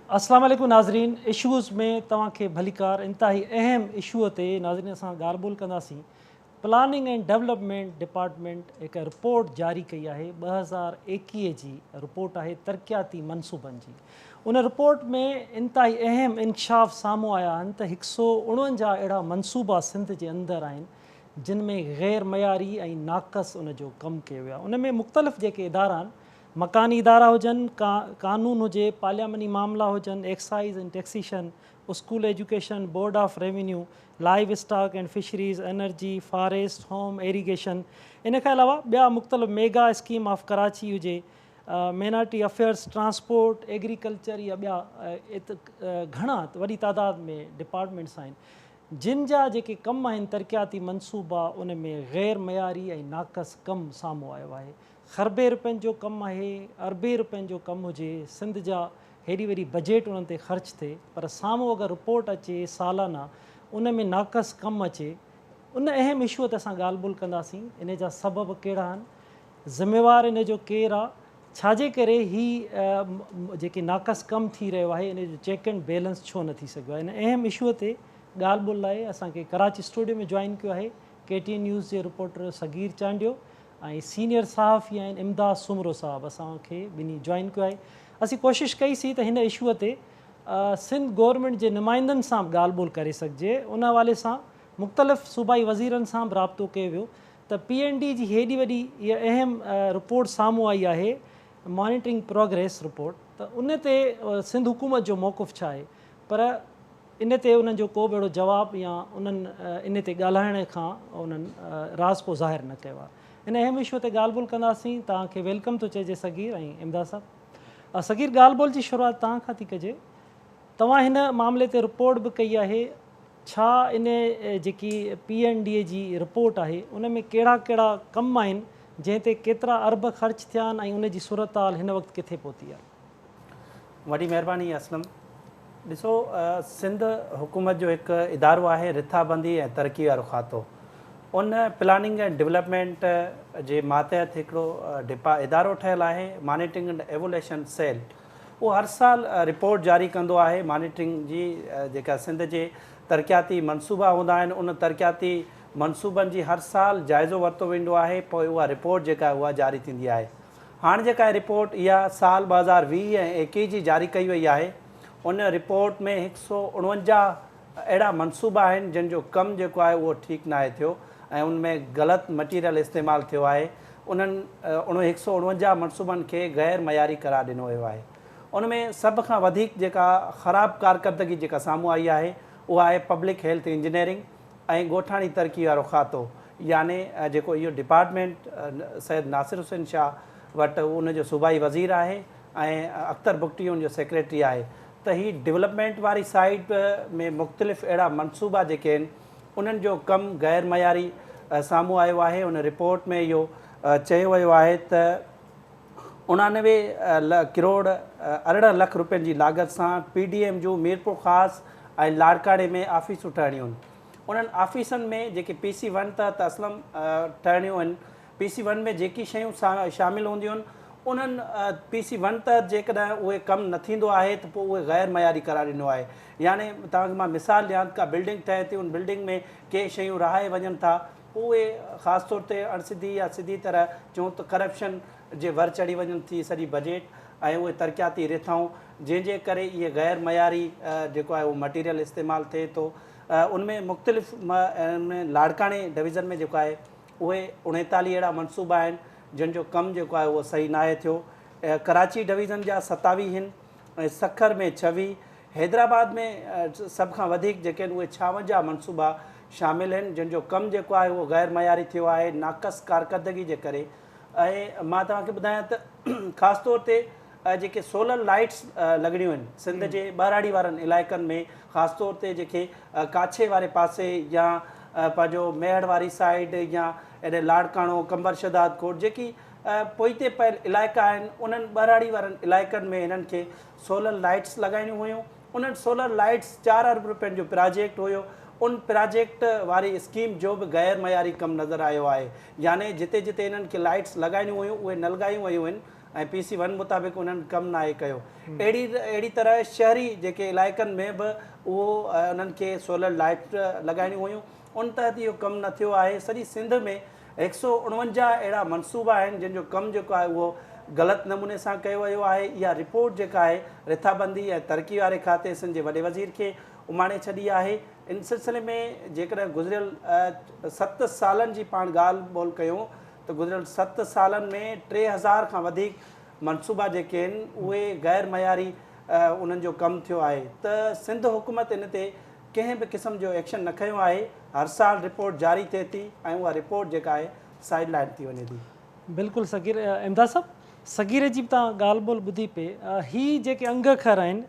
अस्सलाम वालेकुम नाज़रीन। इशूज़ में तव्हांखे भलीकार इंतहाई अहम इशूअ ते नाज़रीन असां ॻाल्हि ॿोल कंदासीं। प्लानिंग एंड डेवलपमेंट डिपार्टमेंट हिकु रिपोर्ट जारी कई आहे, 2021 जी रिपोर्ट आहे तरक़ियाती मनसूबनि जी। उन रिपोर्ट में इंतहाई अहम इंकशाफ साम्हूं आया आहिनि त 149 अहिड़ा मनसूबा सिंध जे अंदरि आहिनि जिन में ग़ैर मयारी ऐं नाक़स उन जो कमु कयो वियो आहे। उन में मुख़्तलिफ़ जेके इदारा आहिनि, मकानी इदारा हुजनि, कानून हुजे, पार्लियामानी मामला हुजनि, excise and taxation, school education, board of revenue, livestock and fisheries, energy, forest, home, irrigation, इन खां अलावा ॿिया मुख़्तलिफ़ मेगा स्कीम ऑफ कराची हुजे, माइनॉरिटी अफेयर्स, ट्रांसपोर्ट, एग्रीकल्चर या ॿिया घणा वॾी तादाद में डिपार्टमेंट्स आहिनि जिन जा जेके कम आहिनि तरक़ियाती मनसूबा, उन में ग़ैर मयारी ऐं नाक़स कमु साम्हूं आयो आहे। ख़रबे रुपयनि जो कमु आहे, अरबे रुपयनि जो कमु हुजे, सिंध जा हेॾी वॾी बजट उन्हनि ते ख़र्च थिए, पर साम्हूं अगरि रिपोर्ट अचे सालाना उन में नाक़स कमु अचे, उन अहम इशूअ ते असां ॻाल्हि ॿोल कंदासीं। इन जा सबब कहिड़ा आहिनि, ज़िम्मेवारु इन जो केरु आहे, छाजे करे ही जेके नाक़स कमु थी रहियो आहे इन जो चेक एंड बैलेंस छो न थी सघियो आहे। इन अहम इशूअ ते ॻाल्हि ॿोल लाइ असांखे कराची स्टूडियो में जॉइन कयो आहे KTN न्यूज़ जे रिपोर्टर सगीर चांडियो ऐं सीनियर सहाफ़ी आहिनि इमदाद सुमरो साहब, असांखे ॿिन्ही जॉइन कयो आहे। असीं कोशिशि कईसीं त हिन इशूअ ते सिंध गवर्नमेंट जे नुमाइंदनि सां बि ॻाल्हि ॿोल करे सघिजे। उन हवाले सां मुख़्तलिफ़ सूबाई वज़ीरनि सां बि राब्तो कयो वियो त PND जी हेॾी वॾी इहा अहम रिपोर्ट साम्हूं आई आहे, मॉनिटरिंग प्रोग्रेस रिपोर्ट, त उन ते सिंध हुकूमत जो मौक़ुफ़ छा आहे, पर इन ते उन्हनि जो को बि अहिड़ो जवाबु या उन्हनि इन ते ॻाल्हाइण खां उन्हनि राज़ को ज़ाहिर न कयो आहे। इन अहम इशू ते ॻाल्हि ॿोल कंदासीं। तव्हांखे वेलकम थो चइजे सगीर ऐं इमदाद साहब। सगीर, ॻाल्हि ॿोल जी शुरूआति तव्हां खां थी कजे। तव्हां हिन मामले ते रिपोर्ट बि कई आहे, छा इन जेकी PND जी रिपोर्ट आहे उन में कहिड़ा कहिड़ा कम आहिनि जंहिं ते केतिरा अरब ख़र्च थिया आहिनि ऐं उन जी सूरत हाल हिन वक़्तु किथे पहुती आहे? वॾी महिरबानी असलम। ॾिसो, सिंध हुकूमत जो हिकु इदारो आहे रिथाबंदी ऐं तरक़ी वारो खातो। उन प्लानिंग एंड डेवलपमेंट जे मातहत हिकिड़ो इदारो ठहियलु आहे, मॉनिटरिंग एंड एवोल्यूशन सेल। उहो हर साल रिपोर्ट जारी कंदो आहे मॉनिटरिंग जी। जेका सिंध जे तरक़ियाती मनसूबा हूंदा आहिनि उन तरक़ियाती मनसूबनि जी हर साल जाइज़ो वरितो वेंदो आहे, पोइ उहा रिपोर्ट जेका उहा जारी थींदी आहे। हाणे जेका रिपोर्ट इहा साल 2020 ऐं 21 जी जारी कई वई आहे, उन रिपोर्ट में 149 अहिड़ा मनसूबा आहिनि जिन जो कमु जेको आहे उहो ठीकु न आहे थियो ऐं उनमें ग़लति मटीरियल इस्तेमालु थियो आहे। उन्हनि 149 मनसूबनि खे ग़ैर मयारी करार ॾिनो वियो आहे। उनमें सभ खां वधीक जेका ख़राबु कारकर्दगी जेका साम्हूं आई आहे उहा आहे पब्लिक हेल्थ इंजीनियरिंग ऐं ॻोठाणी तरक़ी वारो खातो, याने जेको इहो डिपार्टमेंट सैयद नासिर हुसैन शाह वटि उनजो सूबाई वज़ीर आहे ऐं अख्तर बुगटी उनजो सेक्रेटरी आहे। त हीअ डेवलपमेंट वारी साइड में मुख़्तलिफ़ अहिड़ा मनसूबा जेके आहिनि उन्हनि जो कमु ग़ैर मयारी साम्हूं आयो आहे। उन रिपोर्ट में इहो चयो वियो आहे त 89 करोड़ 18 लख रुपयनि जी लागत सां PDM जूं मीरपुर ख़ासि ऐं लाड़काणे में आफ़ीसूं ठहणियूं आहिनि। उन्हनि ऑफ़िसनि में जेके PC1 त असलम ठहणियूं आहिनि, PC1 में जेकी शयूं शामिलु हूंदियूं आहिनि उन्हनि PC1 त जेकॾहिं उहे कमु न थींदो आहे त पोइ उहे ग़ैर मयारी करार ॾिनो आहे। याने तव्हांखे मां मिसाल ॾियां, का बिल्डिंग ठहे थी, उन बिल्डिंग में के शयूं रहाए वञनि था, उहे ख़ासि तौर ते अणसिधी या सिधी तरह चऊं त करप्शन जे वर चढ़ी वञनि थी सॼी बजट ऐं उहे तरक़ियाती रिथाऊं, जंहिंजे करे इहे ग़ैर मयारी जेको आहे उहो मटीरियल इस्तेमालु थिए थो। उनमें मुख़्तलिफ़ लाड़काणे डिवीज़न में जेको आहे उहे 39 अहिड़ा मनसूबा आहिनि जिन जो कमु जेको आहे उहो सही न आहे थियो। कराची डिवीज़न जा 27 आहिनि ऐं सखर में 26, हैदराबाद में सभ खां वधीक जेके आहिनि उहे 56 मनसूबा शामिलु आहिनि जिन जो कमु जेको आहे उहो ग़ैर मयारी थियो आहे नाक़स कारकर्दगी जे करे। ऐं मां तव्हांखे ॿुधायां त ख़ासि तौर ते जेके सोलर लाइट्स लॻणियूं आहिनि सिंध जे ॿाराड़ी वारनि इलाइक़नि में, ख़ासि तौर ते जेके काछे वारे पासे या पंहिंजो मेहड़ वारी साइड या एॾे लाड़काणो, कंबर शदाद कोट, जेकी पोइते पयल इलाइक़ा आहिनि, उन्हनि ॿाराड़ी वारनि इलाइक़नि में हिननि खे सोलर लाइट्स लॻाइणियूं हुयूं। उन्हनि सोलर लाइट्स 4 अरब रुपयनि जो प्रोजेक्ट हुयो। उन प्रोजेक्ट वारी स्कीम जो बि ग़ैर मयारी कमु नज़र आयो आहे। याने जिते जिते इन्हनि खे लाइट्स लॻाइणियूं हुयूं उहे न लॻायूं वयूं आहिनि ऐं PC1 मुताबिक़ उन्हनि कमु नाहे कयो। अहिड़ी तरह शहरी जेके इलाइक़नि में बि उहो उन्हनि खे सोलर लाइट लॻाइणियूं हुयूं, उन तहत इहो कमु न थियो आहे। सॼी सिंध में 149 अहिड़ा मनसूबा आहिनि जिन जो कमु जेको आहे उहो ग़लति नमूने सां कयो वियो आहे। इहा रिपोर्ट जेका आहे रिथाबंदी ऐं तरक़ी वारे खाते सिंध जे वॾे वज़ीर खे उमाणे छॾी आहे। इन सिलसिले में जेकॾहिं गुज़िरियल 7 सालनि जी पाण ॻाल्हि ॿोल कयूं त गुज़िरियल 7 सालनि में 3000 खां वधीक मनसूबा जेके आहिनि उहे गैर मयारी उन्हनि जो कमु थियो आहे। त सिंध हुकूमत इन ते कंहिं बि क़िस्म जो एक्शन न खयो आहे। हर साल रिपोर्ट जारी थिए थी ऐं उहा रिपोर्ट जेका आहे साइड लाइन थी वञे थी। बिल्कुलु सगीर इमदाद साहब, सगीरे जी बि तव्हां ॻाल्हि ॿोल ॿुधी पिए। ही जेके अंग अखर आहिनि,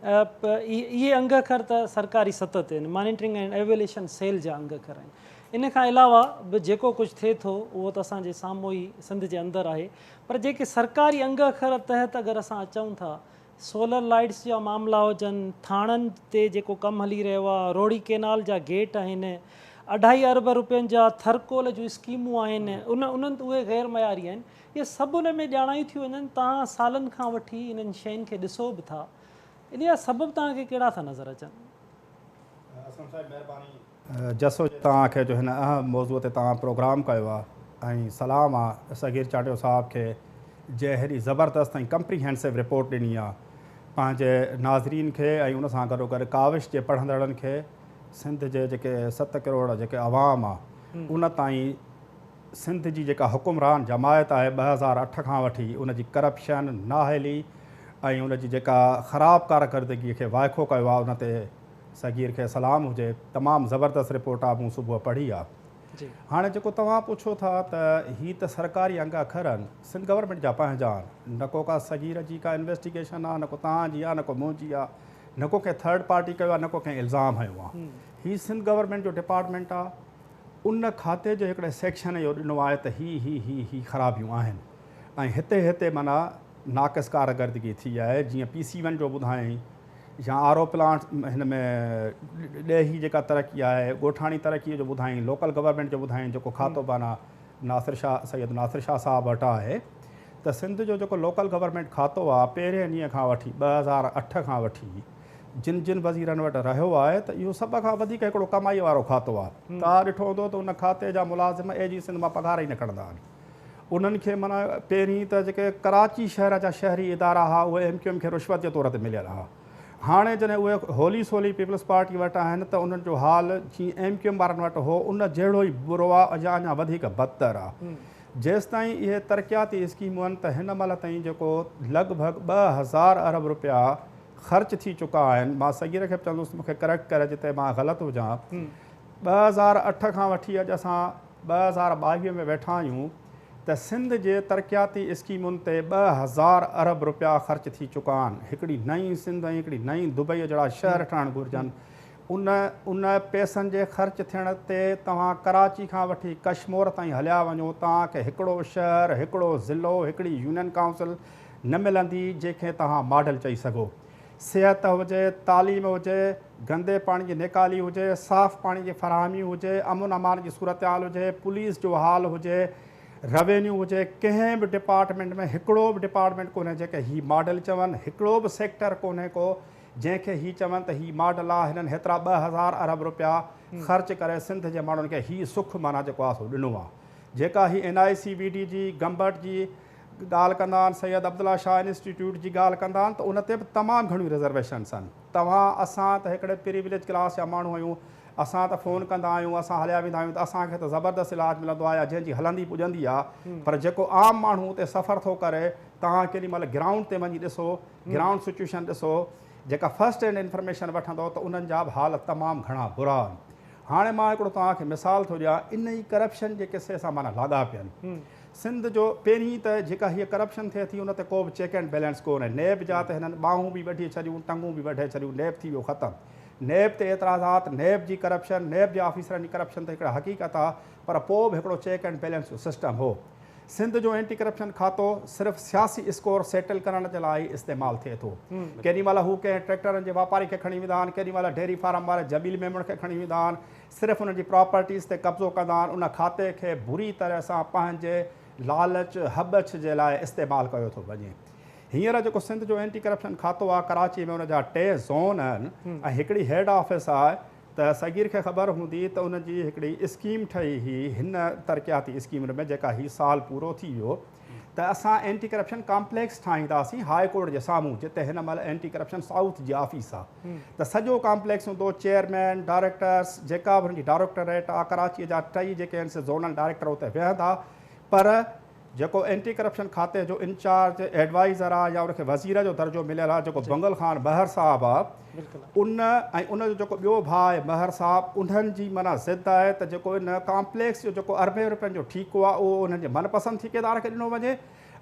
इहे अंग अखर त सरकारी सतह ते आहिनि, मॉनिटरिंग एंड एवेल्यूशन सेल जा अंग अखर आहिनि। इन खां अलावा बि जेको कुझु थिए थो उहो त असांजे साम्हूं ई सिंध जे अंदरि आहे। पर जेके सरकारी अंग अखर तहत अगरि असां अचूं था, सोलर लाइट्स जा मामला हुजनि, थाणनि ते जेको कमु हली रहियो आहे, रोड़ी केनाल जा गेट आहिनि, 2.5 अरब रुपयनि जा थरकोल जूं स्कीमूं आहिनि, उन्हनि उहे गैर मयारी आहिनि। इहे सभु उन में ॼाणायूं थी वञनि। तव्हां सालनि खां वठी इन्हनि शयुनि खे ॾिसो बि था, इन जा सबबु तव्हांखे कहिड़ा था नज़र अचनि? जसो तव्हांखे जो हिन अहम मौज़ूअ ते तव्हां प्रोग्राम कयो आहे ऐं सलाम आहे सगीर चाटियो साहिब खे, जे हेॾी ज़बरदस्त ऐं कंप्रीहेंसिव रिपोर्ट ॾिनी आहे पंहिंजे नाज़रीन खे ऐं उन सां गॾोगॾु काविश जे पढ़ंदड़नि खे। सिंध जे जेके 7 करोड़ जेके अवाम आहे उन ताईं सिंध जी जेका हुकुमरान जमायत आहे 2008 खां वठी उनजी करप्शन, नाहेली ऐं उनजी जेका ख़राबु कारकर्दगीअ खे वाइखो कयो आहे, उन ते सगीर खे सलाम हुजे। तमामु ज़बरदस्त रिपोर्ट आहे, मूं सुबुह पढ़ी आहे। हाणे जेको तव्हां पुछो था त हीअ त सरकारी अंग अखर आहिनि, सिंध गवर्नमेंट जा पंहिंजा आहिनि, न को का सगीर जी का इन्वेस्टिगेशन आहे, न को तव्हांजी आहे, न को मुंहिंजी आहे, न को कंहिं थर्ड पार्टी कयो आहे, न को कंहिं इल्ज़ाम हयो आहे। हीअ सिंध गवर्नमेंट जो डिपार्टमेंट आहे। उन खाते जो हिकिड़े सेक्शन इहो ॾिनो आहे त ही ख़राबियूं आहिनि ऐं हिते माना नाक़िस कारकर्दगी थी आहे। जीअं PC1 जो ॿुधायईं, या RO प्लांट हिन में ॾेही जेका तरक़ी आहे, ॻोठाणी तरक़ीअ जो ॿुधायईं, लोकल गवर्नमेंट जो ॿुधायईं, जेको खातो पाना सैयद नासिर शाह साहब वटि आहे। त सिंध जो जेको लोकल गवर्नमेंट खातो आहे, पहिरें ॾींहं खां वठी 2008 खां वठी जिन वज़ीरनि वटि रहियो आहे, त इहो सभ खां वधीक हिकिड़ो कमाई वारो खातो आहे। तव्हां ॾिठो हूंदो त उन खाते जा मुलाज़िम AG सिंध मां पघार ई न खणंदा आहिनि। उन्हनि खे माना पहिरीं त जेके कराची शहर जा शहरी इदारा हुआ उहे MQM खे रिश्वत जे तौर ते मिलियल हुआ। हाणे जॾहिं उहे होली सोली पीपल्स पार्टी वटि आहिनि त उन्हनि जो हाल जीअं MQM वारनि वटि हो उन जहिड़ो ई बुरो आहे, अञा वधीक बदतर आहे। जेसि ताईं इहे तरक़ियाती स्कीमूं आहिनि त हिन महिल ताईं जेको लॻभॻि 2000 अरब रुपया ख़र्च थी चुका आहिनि। मां सगीर खे बि चवंदुसि मूंखे करेक्ट करे जिते मां ग़लति हुजां। 2008 खां वठी अॼु असां 2022 में वेठा आहियूं त सिंध जे तरक़ियाती स्कीमुनि ते 2000 अरब रुपया ख़र्च थी चुका आहिनि। हिकिड़ी नई सिंध ऐं हिकिड़ी नई दुबई जहिड़ा शहर ठहणु घुरिजनि। उन पैसनि जे ख़र्च थियण ते तव्हां कराची खां वठी कश्मीर ताईं हलिया वञो, तव्हांखे हिकिड़ो शहर, हिकिड़ो ज़िलो, हिकिड़ी यूनियन काउंसिल न मिलंदी जंहिंखे तव्हां मॉडल चई सघो। सिहत हुजे, तालीम हुजे, गंदे पाणी जी निकाली हुजे, साफ़ पाणी जी फराहमी हुजे, अमन अमान जी सूरत हाल हुजे, पुलिस जो हाल हुजे, रेवेन्यू हुजे, कंहिं बि डिपार्टमेंट में हिकिड़ो बि डिपार्टमेंट कोन्हे जेके हीअ मॉडल चवनि, हिकिड़ो बि सेक्टर कोन्हे को जंहिंखे हीअ चवनि त हीअ मॉडल आहे। हिननि हेतिरा 2000 अरब रुपया ख़र्च करे सिंध जे माण्हुनि खे हीअ सुख माना जेको आहे सो ॾिनो आहे। जेका हीअ NICVD जी गंबट जी ॻाल्हि कंदा आहिनि, सैयद अब्दुल्ला शाह इंस्टीट्यूट जी ॻाल्हि कंदा आहिनि, त उन ते बि तमामु घणियूं रिज़र्वेशन्स आहिनि। असां त हिकिड़े प्रिविलेज क्लास जा माण्हू आहियूं, असां त फ़ोन कंदा आहियूं, असां हलिया वेंदा आहियूं त असांखे त ज़बरदस्त इलाजु मिलंदो आहे, जंहिंजी हलंदी पुॼंदी आहे। पर जेको आम माण्हू उते सफ़र थो करे, तव्हां केॾी महिल ग्राउंड ते वञी ॾिसो, ग्राउंड सिचुएशन ॾिसो, जेका फस्ट हैंड इंफॉर्मेशन वठंदो त उन्हनि जा बि हाल तमामु घणा बुरा आहिनि। हाणे मां हिकिड़ो तव्हांखे मिसाल थो ॾियां, इन ई करप्शन जे किसे सां माना लाॻापियनि। सिंध जो पहिरीं त जेका हीअ करप्शन थिए थी उन ते को बि चेक एंड बैलेंस कोन्हे। नेब जा त हिननि ॿाहूं बि वठी छॾियूं, टंगूं बि वढे छॾियूं, नेब थी वियो ख़तमु। नेब ते एतिराज़ात, नेब जी करप्शन, नेब जे ऑफिसरनि जी करप्शन त हिकिड़ा हक़ीक़त आहे, पर पोइ बि हिकिड़ो चेक एंड बैलेंस जो सिस्टम हो। सिंध जो एंटी करप्शन खातो सिर्फ़ु सियासी स्कोर सेटल करण जे लाइ इस्तेमालु थिए थो। केॾी महिल हू कंहिं ट्रैक्टरनि जे वापारी खे खणी वेंदा आहिनि, केॾी महिल डेयरी फार्म वारे जबील मेमण खे खणी वेंदा आहिनि, सिर्फ़ु उन्हनि जी प्रॉपर्टीज़ ते कब्ज़ो कंदा आहिनि, उन खाते खे बुरी तरह सां पंहिंजे लालच हबछ जे लाइ इस्तेमालु कयो थो वञे। हींअर जेको सिंध जो एंटी करप्शन खातो आहे कराची में उनजा 2 ज़ोन आहिनि ऐं हिकिड़ी हेड ऑफिस आहे त सगीर खे ख़बर हूंदी त उनजी हिकिड़ी स्कीम ठही हुई हिन तरक़ियाती स्कीम में जेका ही साल पूरो थी वियो त असां एंटी करप्शन कॉम्प्लेक्स ठाहींदासीं हाई कोर्ट जे साम्हूं जिते हिन महिल एंटी करप्शन साउथ जी ऑफिस आहे त सॼो कॉम्प्लेक्स हूंदो चेयरमैन डायरेक्टर्स जेका बि हुनजी डायरेक्टरेट आहे कराचीअ जा 3 जेके आहिनि से ज़ोनल डायरेक्टर उते वेहंदा पर जेको एंटी करप्शन खाते जो इंचार्ज एडवाइज़र आहे या उनखे वज़ीर जो दर्जो मिलियल आहे जेको बंगल ख़ान महर साहिबु आहे उन ऐं उनजो जेको ॿियो भाउ आहे महर साहिबु उन्हनि जी माना ज़िद आहे त जेको इन कॉम्प्लेक्स जो जेको अरबे रुपयनि जो ठीकु आहे उहो उन्हनि जे मनपसंदि ठेकेदार खे ॾिनो वञे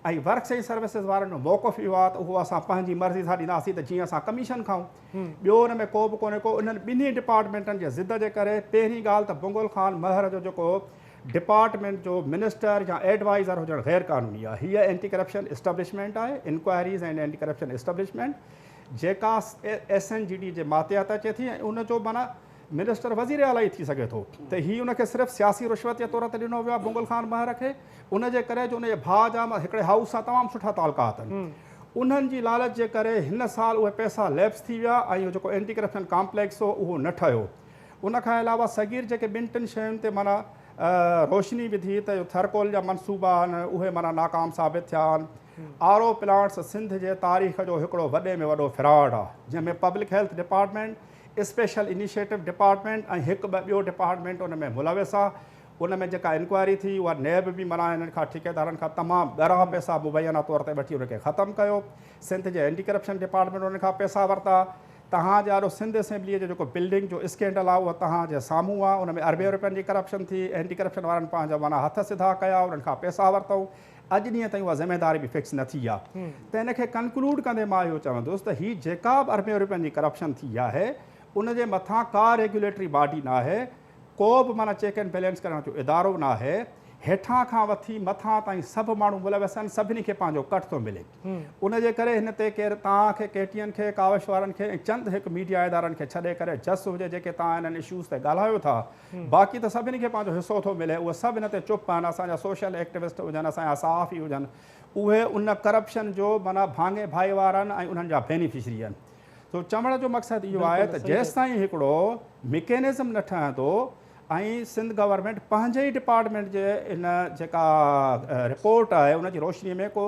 ऐं वर्क्स ऐं सर्विसिस वारनि जो मौक़फ़ इहो आहे त उहो असां पंहिंजी मर्ज़ी सां ॾींदासीं त जीअं असां कमीशन खाऊं ॿियो हुन में को बि कोन्हे को इन्हनि ॿिन्ही डिपार्टमेंटनि जे ज़िद जे करे पहिरीं ॻाल्हि त बंगल ख़ान महर जो जेको डिपार्टमेंट जो मिनिस्टर या एडवाइज़र हुजणु गैर क़ानूनी आहे हीअ एंटी करप्शन इस्टेब्लिशमेंट आहे enquiries and anti corruption establishment जेका SNGD जे मातहत अचे थी ऐं उनजो माना मिनिस्टर वज़ीर आला ई थी सघे थो त हीअ उनखे सिर्फ़ु सियासी रिश्वत जे तौर ते ॾिनो वियो आहे बंगल ख़ान महर खे उनजे करे जो उनजे भाउ जा हिकिड़े हाउस सां तमामु सुठा तालुकात आहिनि उन्हनि जी लालच जे करे हिन साल उहे पैसा लैप्स थी विया ऐं जेको एंटी करप्शन कॉम्प्लेक्स हो उहो न ठहियो उनखां अलावा सगीर जेके 2-3 शयुनि ते माना रोशनी विधी त थरकोल जा मनसूबा आहिनि उहे माना नाकाम साबित थिया आहिनि RO प्लांट्स सिंध जे तारीख़ जो हिकिड़ो वॾे में वॾो फ्रॉड आहे जंहिंमें public health department special initiative department ऐं 1-2 ॿियो डिपार्टमेंट उन में मुलविस आहे उन में जेका इंक्वायरी थी उहा नैब बि माना हिननि खां ठेकेदारनि खां तमामु ॻरा पैसा मुबैना तौर ते वठी उनखे ख़तमु कयो सिंध जे एंटी करप्शन डिपार्टमेंट उन खां पैसा वरिता तव्हांजे ॾाढो सिंध असेंबलीअ जो जेको बिल्डिंग जो स्कैंडल आहे उहो तव्हांजे साम्हूं आहे उन में अरबे रुपयनि जी करप्शन थी एंटी करप्शन वारनि पंहिंजा माना हथ सिधा कया उन्हनि खां पैसा वरितऊं अॼु ॾींहं ताईं उहा ज़िमेदारी बि फिक्स न थी आहे त इनखे कंक्लूड कंदे मां इहो चवंदुसि त हीअ जेका बि अरबे रुपयनि जी करप्शन थी आहे उनजे मथां का रेगुलेटरी बॉडी न आहे को बि माना चेक एंड बैलेंस करण जो इदारो न आहे हेठां खां वठी मथां ताईं सभु माण्हू मुलविस आहिनि सभिनी खे पंहिंजो कट थो मिले उनजे करे हिन ते केरु तव्हांखे KTN खे कावश वारनि खे ऐं चंद हिकु मीडिया इदारनि खे छॾे करे जस हुजे जेके तव्हां हिननि इशूज़ ते ॻाल्हायो था बाक़ी त सभिनी खे पंहिंजो हिसो थो मिले उहे सभु हिन ते चुप आहिनि असांजा सोशल एक्टिविस्ट हुजनि असांजा सहाफ़ी हुजनि उहे उन करप्शन जो माना भाङे भाई वारा आहिनि ऐं उन्हनि जा बेनिफिशरी आहिनि तो चवण जो मक़सदु इहो आहे त जेसि ताईं हिकिड़ो मैकेनिज़म न ठहंदो ऐं सिंध गवर्नमेंट पंहिंजे ई डिपार्टमेंट जे इन जेका रिपोर्ट आहे उनजी रोशनीअ में को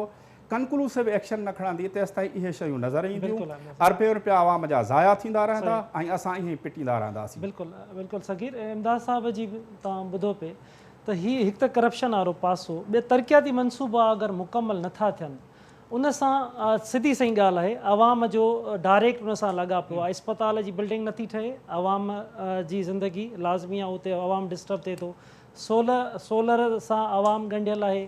कंक्लूसिव एक्शन न खणंदी तेसि ताईं इहे शयूं नज़र ईंदियूं अरबे रुपया आवाम जा ज़ाया थींदा रहंदा ऐं असां ईअं ई पिटींदा रहंदासीं बिल्कुलु सगीर इमदाद साहिब जी तव्हां ॿुधो पिए त हीअ हिकु त करप्शन वारो पासो ॿिया तरक़ियाती मनसूबा अगरि मुकमल नथा थियनि उन सां सिधी सही ॻाल्हि आहे आवाम जो डायरेक्ट उन सां लॻा पियो आहे अस्पताल जी बिल्डिंग नथी ठहे आवाम जी ज़िंदगी लाज़मी आहे उते आवाम डिस्टर्ब थिए थो सोलर सां आवाम ॻंढियल आहे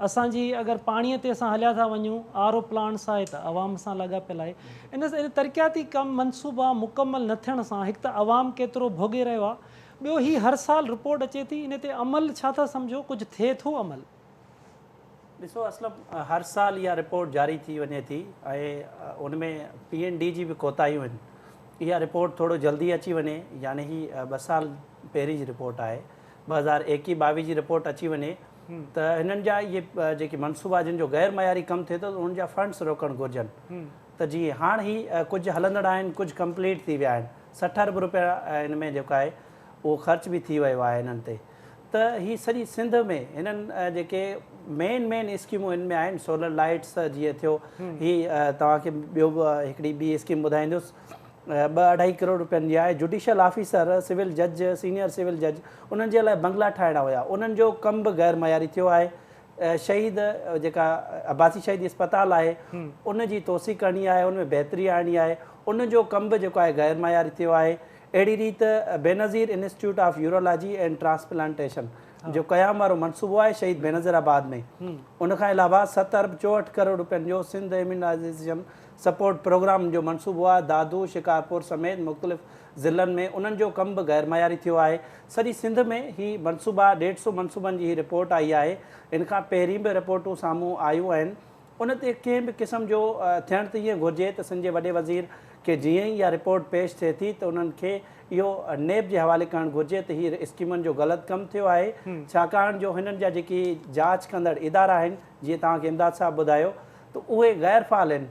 असांजी अगरि पाणीअ ते असां हलिया था वञूं RO प्लांट्स आहे त आवाम सां लॻापियल आहे इन तरक़ियाती कमु मनसूबा मुकमल न थियण सां हिकु त आवाम केतिरो भोॻे रहियो आहे ॿियो हीअ हर साल रिपोर्ट अचे थी इन ते अमल छा था सम्झो कुझु थिए थो अमल ॾिसो असलम हर साल इहा रिपोर्ट जारी थी वञे थी ऐं उन में PND जी बि कोताहियूं आहिनि इहा रिपोर्ट थोरो जल्दी अची वञे यानी ही 2 साल पहिरीं जी रिपोर्ट आहे 2021-22 जी रिपोर्ट अची वञे त हिननि जा इहे जेके मनसूबा जिन जो गैर मयारी कमु थिए थो उन्हनि जा फंड्स रोकणु घुरिजनि त जीअं हाणे ही कुझु हलंदड़ आहिनि कुझु कंप्लीट थी विया आहिनि 60 अरब रुपया हिन में जेको आहे उहो ख़र्च बि थी वियो आहे हिननि ते त ही सॼी सिंध में हिननि जेके मेन स्कीमूं हिन में आहिनि सोलर लाइट्स जीअं थियो ही तव्हांखे ॿियो बि हिकिड़ी ॿी स्कीम ॿुधाईंदुसि 2-2.5 करोड़ रुपयनि जी आहे जुडिशियल ऑफिसर सिविल जज सीनियर सिविल जज उन्हनि जे लाइ बंगला ठाहिणा हुया उन्हनि जो कमु बि गैर मयारी थियो आहे शहीद जेका अब्बासी शहीद अस्पताल आहे उन जी तोसी करणी आहे उन में बहितरी आणणी आहे उन जो कमु बि जेको आहे गैर मयारी थियो आहे अहिड़ी रीति Benazir institute of urology and transplantation जो क़याम वारो मनसूबो आहे शहीद बेनज़ीराबाद में उनखां अलावा 7 अरब 64 करोड़ रुपयनि जो सिंध इम्यूनाइज़ेशन सपोर्ट प्रोग्राम जो मनसूबो आहे दादू शिकारपुर समेत मुख़्तलिफ़ ज़िलनि में उन्हनि जो कमु बि गैर मयारी थियो आहे सॼी सिंध में ही मनसूबा 150 मनसूबनि जी ही रिपोर्ट आई आहे इन खां पहिरीं बि रिपोर्टूं साम्हूं आयूं आहिनि उन ते कंहिं बि क़िस्म जो थियणु त ईअं घुरिजे त सिंध जे वॾे वज़ीर कि जीअं ई इहा रिपोर्ट पेश थिए थी त उन्हनि खे इहो नेब जे हवाले करणु घुरिजे त हीअ स्कीमनि जो ग़लति कमु थियो आहे छाकाणि जो हिननि जा जेकी जांच कंदड़ इदारा आहिनि जीअं तव्हांखे इमदाद साहिबु ॿुधायो त उहे गैर फ़ाल आहिनि।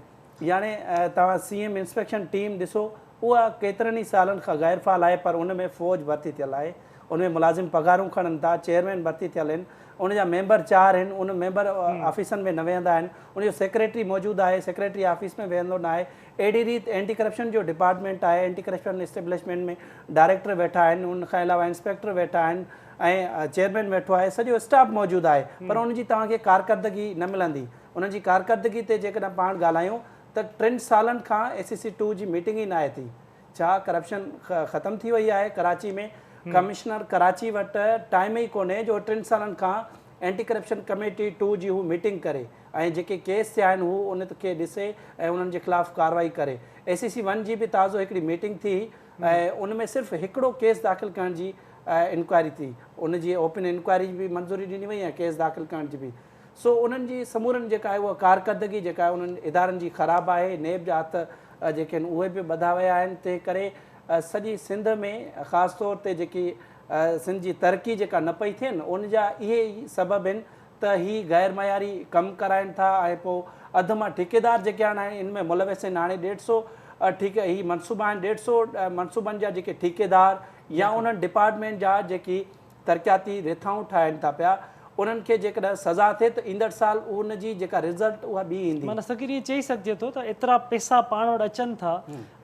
यानी तव्हां CM इंस्पेक्शन टीम ॾिसो, उहा केतिरनि ई सालनि खां गैर फ़ाल आहे, पर उन में फ़ौज भर्ती थियल आहे, उन में मुलाज़िम पघारूं खणनि था, चेयरमैन भर्ती थियल आहिनि, उन जा मेंबर 4 आहिनि, उन मेंबर ऑफिसनि में न वेहंदा आहिनि, उनजो सेक्रेटरी मौजूदु आहे, सेक्रेटरी ऑफिस में वेहंदो न आहे। अहिड़ी रीति एंटी करप्शन जो डिपार्टमेंट आहे, एंटी करप्शन इस्टेब्लिशमेंट में डायरेक्टर वेठा आहिनि, उन खां अलावा इंस्पेक्टर वेठा आहिनि ऐं चेयरमैन वेठो आहे, सॼो स्टाफ मौजूदु आहे, पर उनजी तव्हांखे कारकर्दगी न मिलंदी। उनजी कारकर्दगी ते जेकॾहिं पाण ॻाल्हायूं त 3 सालनि खां SCC 2 जी मीटिंग ई न आहे थी। छा करप्शन ख़तमु थी वई आहे कराची में? कमिश्नर कराची वटि टाइम ई कोन्हे जो 3 सालनि खां एंटी करप्शन कमेटी 2 जी हू मीटिंग करे ऐं जेके केस थिया आहिनि हू उन खे ॾिसे ऐं उन्हनि जे ख़िलाफ़ु कार्रवाई करे। SCC 1 जी बि ताज़ो हिकिड़ी मीटिंग थी ऐं उन में सिर्फ़ु हिकिड़ो केस दाख़िल करण जी इंक्वायरी थी, उन जी ओपन इंक्वायरी जी बि मंज़ूरी ॾिनी वई ऐं केस दाख़िल करण जी बि। सो उन्हनि जी समूरनि जेका आहे उहा कारकर्दगी जेका आहे उन्हनि इदारनि जी ख़राबु आहे। नेब जा हथ जेके आहिनि उहे बि ॿधा विया आहिनि, तंहिं करे सॼी सिंध में ख़ासि तौर ते जेकी सिंध जी तरक़ी जेका न पई थिए न, उन जा इहे ई सबबु आहिनि त ही गैर मयारी कमु कराइनि था ऐं पोइ अधु मां ठेकेदार जेके आहिनि इन में मुलविस आहिनि। हाणे 150 ही मनसूबा आहिनि, 150 मनसूबनि जा जेके ठेकेदार या उन्हनि डिपार्टमेंट जा जेकी तरक़ियाती रिथाऊं ठाहिनि था पिया, उन्हनि खे जेकॾहिं सज़ा थिए त ईंदड़ साल उन जी जेका रिज़ल्ट उहा ॿी ईंदी। माना सकीर इहे चई सघिजे थो त एतिरा पैसा पाण वटि अचनि था,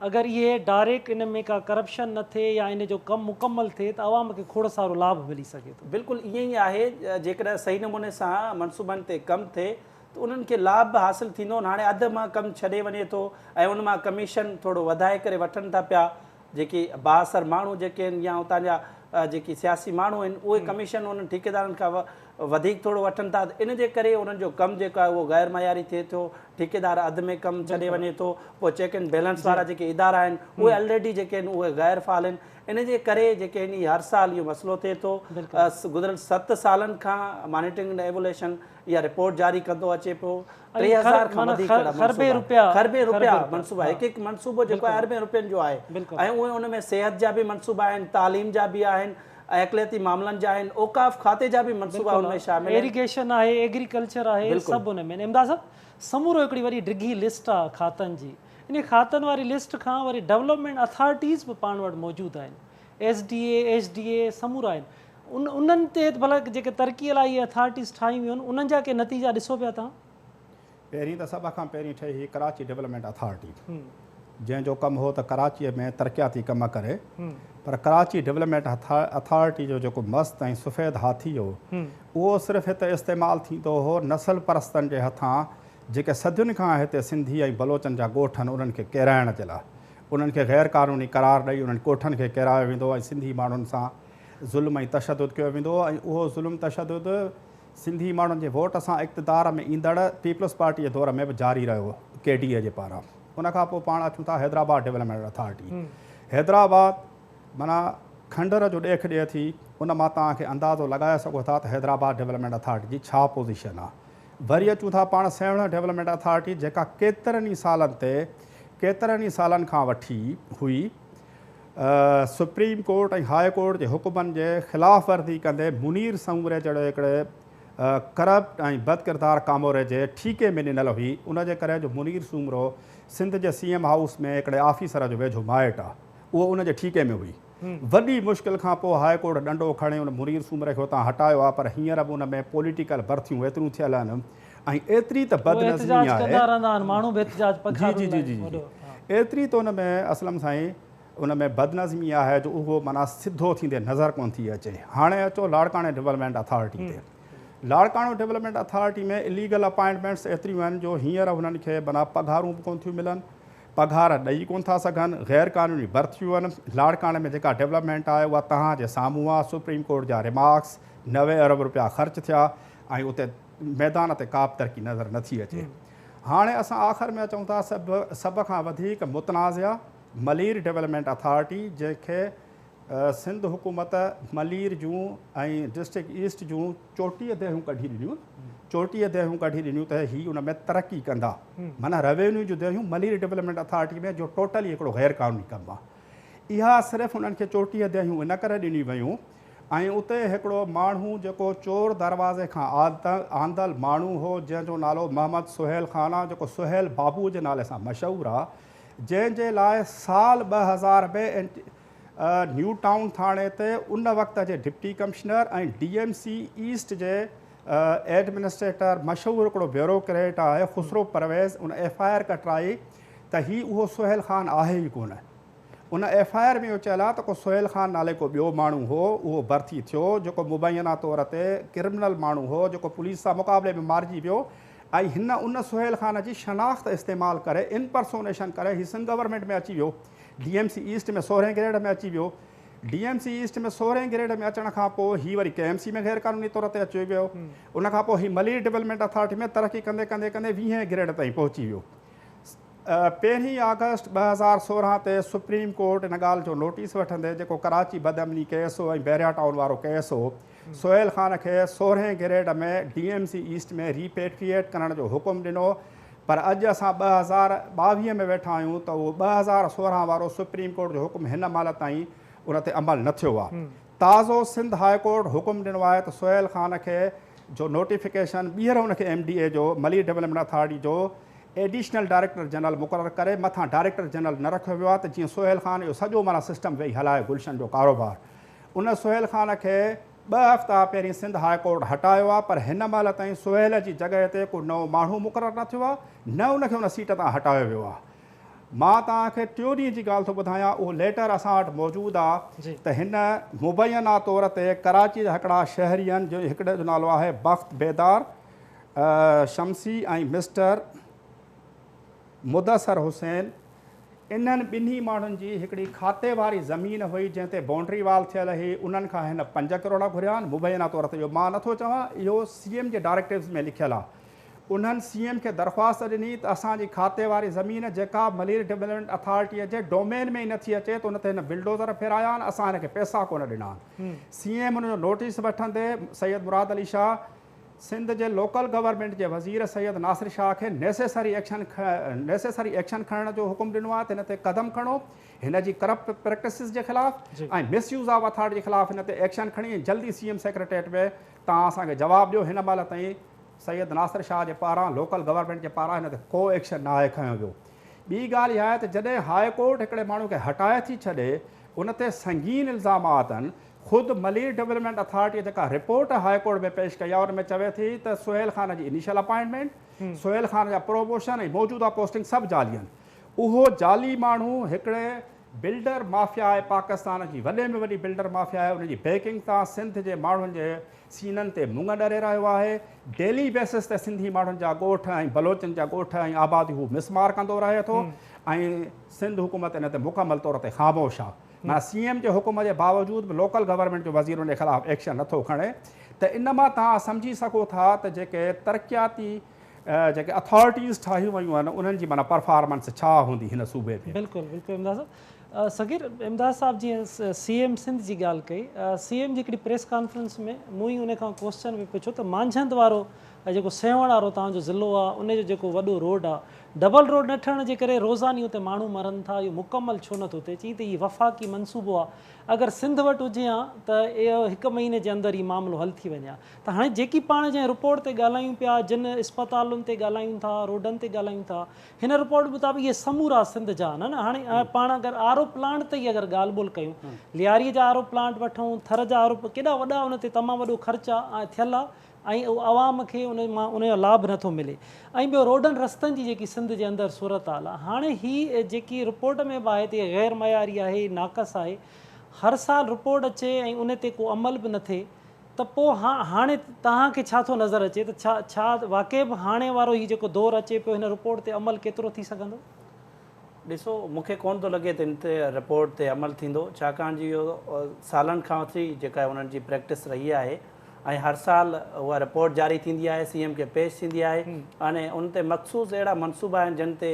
अगरि इहे डायरेक्ट इन में का करप्शन न थिए या इन जो कमु मुकमल थिए त आवाम खे खोड़ सारो लाभ मिली सघे थो। बिल्कुलु ईअं ई आहे, जेकॾहिं सही नमूने सां मनसूबनि ते कमु थिए त उन्हनि खे लाभ बि हासिलु थींदो। हाणे अधु मां कमु छॾे वञे थो ऐं उन मां कमीशन थोरो वधाए करे वठनि था पिया जेके बाअसर माण्हू जेके आहिनि या उतां जा जेकी सियासी माण्हू आहिनि, उहे कमीशन उन्हनि ठेकेदारनि खां वधीक थोरो वठनि था। इन जे करे उन्हनि जो कमु जेको आहे उहो गैर मयारी थिए थो, ठेकेदार अधु में कमु छॾे वञे थो, पोइ चेक एंड बैलेंस वारा जेके इदारा आहिनि उहे ऑलरेडी जेके आहिनि उहे गैर फ़ाल आहिनि। इन जे करे जेके आहिनि हर साल इहो मसइलो थिए थो। गुज़िरियल 7 सालनि खां मॉनिटरिंग एंड एवोल्यूशन इहा रिपोर्ट जारी कंदो अचे पियो। 3000 खां वधीक खरबे रुपया मनसूबा, हिकु मनसूबो जेको आहे अरबे रुपयनि जो आहे ऐं उहे उन में सिहत जा बि मनसूबा आहिनि, तालीम जा बि आहिनि, अक़लियती मामलनि जा आहिनि, औकाफ़ खाते जा बि मनसूबा उनमें शामिल आहिनि, इरिगेशन आहे, एग्रीकल्चर आहे, सभु उन में। इमदाद साहब, समूरो हिकिड़ी वरी डिघी लिस्ट आहे खातनि जी। इन खातनि वारी लिस्ट खां वरी डेवलपमेंट अथॉरिटीज़ बि पाण वटि मौजूदु आहिनि, SDA HDA समूरा आहिनि। उन्हनि ते भला जेके तरक़ीअ लाइ इहे अथॉरिटीज़ ठाही वियूं आहिनि, उन्हनि जा के नतीजा ॾिसो पिया तव्हां? पहिरीं त सभ खां पहिरीं ठही हुई कराची डेवलपमेंट अथॉरिटी, जंहिंजो कमु हो त कराचीअ में तरक़ियाती कम करे, पर कराची डेवलपमेंट अथॉरिटी जो जेको मस्तु ऐं सफ़ेद हाथी हो उहो सिर्फ़ु हिते इस्तेमालु थींदो हो नसल परस्तनि जे हथां, जेके सदियुनि खां हिते सिंधी ऐं बलोचनि जा ॻोठ आहिनि उन्हनि खे किराइण जे लाइ। उन्हनि खे गैर क़ानूनी करार ॾेई उन्हनि ॻोठनि खे किरायो वेंदो ऐं सिंधी माण्हुनि सां ज़ुल्म ऐं तशदुद कयो वेंदो ऐं उहो ज़ुल्म तशदुद सिंधी माण्हुनि जे वोट सां इक़्तिदार में ईंदड़ पीपल्स पार्टी जे दौर में बि जारी रहियो KDA जे पारां। उनखां पोइ पाण अचूं था हैदराबाद डेवलपमेंट अथॉरिटी। हैदराबाद माना खंडर जो ॾेख ॾिए थी, उन मां तव्हांखे अंदाज़ो लॻाए सघो था त हैदराबाद डेवलपमेंट अथॉरिटी जी छा पोज़ीशन आहे। वरी अचूं था पाण सेवण डेवलपमेंट अथॉरिटी, जेका केतिरनि ई सालनि खां वठी हुई सुप्रीम कोर्ट ऐं हाई कोर्ट जे हुकुमनि जे ख़िलाफ़ वर्दी कंदे मुनीर समूरे जहिड़े हिकिड़े करप्ट ऐं बदकिरदार कामोरे जे ठीके में ॾिनल हुई। उनजे करे जो मुनीर सूमरो सिंध जे CM हाउस में हिकिड़े ऑफिसर जो वेझो माइट आहे, उहो उनजे ठीके में हुई। वॾी मुश्किल खां पोइ हाई कोर्ट ॾंडो खणे उन मुनीर सूमरे खे हुतां हटायो आहे, पर हींअर बि उन में पॉलिटिकल भर्थियूं एतिरियूं थियल आहिनि ऐं एतिरी त बदनज़मी आहे, एतिरी त उन में असलम साईं उन में बदनज़मी आहे जो उहो माना सिधो थींदे नज़र कोन थी अचे। हाणे अचो लाड़काणे डेवलपमेंट अथॉरिटी ते। लाड़काणो डेवलपमेंट अथॉरिटी में इलीगल अपॉइंटमेंट्स एतिरियूं आहिनि जो हींअर हुननि खे माना पघारूं बि कोन थियूं मिलनि, पघार ॾेई कोन था सघनि, गैर क़ानूनी भर्तियूं आहिनि। लाड़काणे में जेका डेवलपमेंट आहे उहा तव्हांजे साम्हूं आहे। सुप्रीम कोर्ट जा रिमार्क्स, 90 अरब रुपया ख़र्च थिया ऐं उते मैदान ते का बि तरक़ी नज़र नथी अचे। हाणे असां आख़िर में अचूं था सभ खां वधीक मुतनाज़ा मलीर डेवलपमेंट अथॉरिटी, जंहिंखे सिंध हुकूमत मलीर जूं ऐं डिस्ट्रिक्ट ईस्ट जूं 34 देहूं कढी ॾिनियूं, 34 देहूं कढी ॾिनियूं त हीअ उन में तरक़ी कंदा। माना रेवेन्यू जूं देहूं मलीर डेवलपमेंट अथॉरिटी में जो टोटली हिकिड़ो गैर क़ानूनी कमु आहे। इहा सिर्फ़ु उन्हनि खे 34 देहूं इन करे ॾिनियूं वियूं ऐं उते हिकिड़ो माण्हू जेको चोर दरवाज़े खां आंदल माण्हू हो जंहिंजो नालो मोहम्मद सुहेल ख़ान आहे, जेको सुहेल बाबू जे नाले सां मशहूरु आहे, जंहिंजे लाइ साल 2000 में न्यू टाउन थाणे ते उन वक़्त जे डिप्टी कमिश्नर ऐं DMC ईस्ट जे एडमिनिस्ट्रेटर मशहूरु हिकिड़ो ब्यूरोक्रेट आहे ख़ुसरो परवेज़, उन FIR कटराई त हीउ उहो सुहेल ख़ान आहे ई कोन। उन FIR में इहो चयल आहे त को सुहेल ख़ान नाले को ॿियो माण्हू हो, उहो भर्ती थियो, जेको मुबैना तौर ते क्रिमिनल माण्हू हो, जेको पुलिस सां मुक़ाबले में मारिजी वियो। ऐं हिन उन सुहेल ख़ान जी शनाख़्त इस्तेमालु करे इनपर्सोनेशन करे हीउ सिंध गवर्नमेंट में अची वियो, DMC ईस्ट में 16हें ग्रेड में अची वियो। DMC ईस्ट में 16हें ग्रेड में अचण खां पोइ हीउ वरी KMC में गैर क़ानूनी तौर ते अची वियो। उन खां पोइ हीउ मली डेवलपमेंट अथॉरिटी में तरक़ी कंदे कंदे कंदे 20हें ग्रेड ताईं पहुची वियो। 1 अगस्त 2016 ते सुप्रीम कोर्ट इन ॻाल्हि जो नोटिस वठंदे जेको कराची बदअमनी केस हो ऐं बैरिया टाउन वारो केस हो, सुहेल ख़ान खे 16हें ग्रेड में DMC ईस्ट में रीपेट्रिएट करण जो हुकुम ॾिनो। पर अॼु असां 2022 में वेठा आहियूं त उहो 2016 वारो सुप्रीम कोर्ट जो हुकुम हिन महिल ताईं उन ते अमल न थियो आहे। ताज़ो सिंध हाई कोर्ट हुकुम ॾिनो आहे त सुहेल ख़ान खे जो नोटिफिकेशन ॿीहर उनखे MDA जो मली डेवलपमेंट अथॉरिटी जो एडिशनल डायरेक्टर जनरल मुक़ररु करे मथां डायरेक्टर जनरल न रखियो वियो आहे त जीअं सुहेल ख़ान इहो सॼो माना सिस्टम वेही हलाए गुलशन जो कारोबार। उन सुहेल ख़ान खे 2 हफ़्ता पहिरीं सिंध हाई कोर्ट हटायो आहे, पर हिन महिल ताईं सुहेल जी जॻह ते को नओं माण्हू मुक़ररु न थियो आहे, न उनखे उन सीट तां हटायो वियो आहे। मां तव्हांखे 3 ॾींहं जी ॻाल्हि थो ॿुधायां, उहो लेटर असां वटि मौजूदु आहे त हिन मुबैना तौर ते कराची जा हिकिड़ा शहरी आहिनि, जो हिकिड़े जो नालो आहे बख़्त बेदार शमसी ऐं मिस्टर मुदसर हुसैन। इन्हनि ॿिन्ही माण्हुनि जी हिकिड़ी खाते वारी ज़मीन हुई जंहिं ते बाउंड्री वाल थियल हुई, उन्हनि खां हिन 5 करोड़ घुरिया आहिनि। मुबैना तौर ते इहो मां नथो चवां, इहो CM जे डायरेक्टिव्स में लिखियलु आहे। उन्हनि CM खे दरख़्वास्त ॾिनी त असांजी खाते वारी ज़मीन जेका मली डेवलपमेंट अथॉरिटीअ जे डोमेन में ई नथी अचे, त उन ते हिन बिल्डोज़र फेराया आहिनि, असां हिनखे पैसा कोन ॾिना आहिनि। CM उनजो नोटिस वठंदे सैयद मुराद अली शाह सिंध जे लोकल गवर्नमेंट जे वज़ीर सैयद नासिर शाह खे नेसेसरी एक्शन खणण जो हुकुम ॾिनो आहे त हिन ते क़दम खणो, हिन जी करप्ट प्रैक्टिसिस जे ख़िलाफ़ु ऐं मिसयूज़ ऑफ अथॉरिटी जे ख़िलाफ़ु हिन ते एक्शन खणी जल्दी CM सेक्रेटरीट में तव्हां असांखे जवाबु ॾियो। हिन महिल ताईं सैयद नासिर शाह जे पारां लोकल गवर्नमेंट जे पारां हिन ते को एक्शन न आहे खयो वियो। ॿी ॻाल्हि इहा आहे त जॾहिं हाई कोर्ट हिकिड़े माण्हू खे हटाए थी छॾे, उन ते संगीन इल्ज़ामात आहिनि। ख़ुदि मली डेवलपमेंट अथॉरिटी जेका रिपोर्ट हाई कोर्ट में पेश कई आहे, उन में चवे थी त सुहेल ख़ान जी इनिशियल अपॉइंटमेंट, सुहेल ख़ान जा प्रोमोशन ऐं मौजूदा पोस्टिंग सभु जाली आहिनि। उहो जाली माण्हू हिकिड़े बिल्डर माफ़िया आहे, पाकिस्तान जी वॾे में वॾी बिल्डर माफ़िया आहे, उनजी बैकिंग तां सिंध जे माण्हुनि जे सीननि ते मुंग ॾरे रहियो आहे। डेली बेसिस ते सिंधी माण्हुनि जा ॻोठ ऐं बलोचनि जा ॻोठ ऐं आबादी हू मिसमार कंदो रहे थो ऐं सिंध हुकूमत इन ते मुकमल तौर ते ख़ामोश आहे। माना CM जे हुकुम जे बावजूदि बि लोकल गवर्नमेंट जो वज़ीर उन जे ख़िलाफ़ु एक्शन नथो खणे। त इन मां तव्हां सम्झी सघो था त जेके तरक़ियाती जेके अथॉरिटीज़ ठाहियूं वयूं आहिनि, उन्हनि जी माना परफॉर्मेंस छा हूंदी हिन सूबे में। बिल्कुलु बिल्कुलु इमदाद साहब। सगीर इमदाद साहब जीअं CM सिंध जी ॻाल्हि कई, CM जी हिकिड़ी प्रेस कॉन्फ्रेंस में मूं ई उन खां क्वेश्चन बि पुछो त मांझंद वारो जेको सेवण वारो तव्हांजो ज़िलो आहे, उनजो जेको वॾो रोड आहे, डबल रोड न ठहण जे करे रोज़ानी हुते माण्हू मरनि था, इहो मुकमल छो नथो थिए? चई त इहो वफ़ाक़ी मनसूबो आहे, अगरि सिंध वटि हुजे हा त इहो 1 महीने जे अंदरि ई मामिलो हल थी वञे हा। त हाणे जेकी पाण जंहिं रिपोर्ट ते ॻाल्हायूं पिया, जिन इस्पतालुनि ते ॻाल्हायूं था, रोडनि ते ॻाल्हायूं था, हिन रिपोर्ट मुताबिक़ इहे समूरा सिंध जा आहिनि। हाणे पाण अगरि RO प्लांट ते ई अगरि ॻाल्हि ॿोल कयूं, लियारीअ जा RO प्लांट वठूं, थर जा RO, केॾा वॾा उन ते तमामु वॾो ख़र्चु आहे ऐं थियल आहे, ऐं आवाम खे उन मां उनजो लाभ नथो मिले। ऐं ॿियो रोडनि रस्तनि जी जेकी सिंध जे अंदरि सूरत हाल आहे, हाणे हीअ जेकी रिपोर्ट में बि आहे त गैर मयारी आहे, नाक़स आहे, हर साल रिपोर्ट अचे ऐं उन ते को अमल बि न थिए, त पोइ हाणे तव्हांखे छा थो नज़र अचे त छा वाक़ई बि हाणे वारो हीउ जेको दौरु अचे पियो, हिन रिपोर्ट ते अमल केतिरो थी सघंदो? ॾिसो, मूंखे कोन थो लॻे त इन ते रिपोर्ट ते अमल थींदो, छाकाणि जी इहो सालनि खां वठी जेका उन्हनि जी प्रैक्टिस रही आहे ऐं हर साल उहा रिपोर्ट जारी थींदी आहे, CM खे पेश थींदी आहे। अने उन ते मख़सूस अहिड़ा मनसूबा आहिनि जिन ते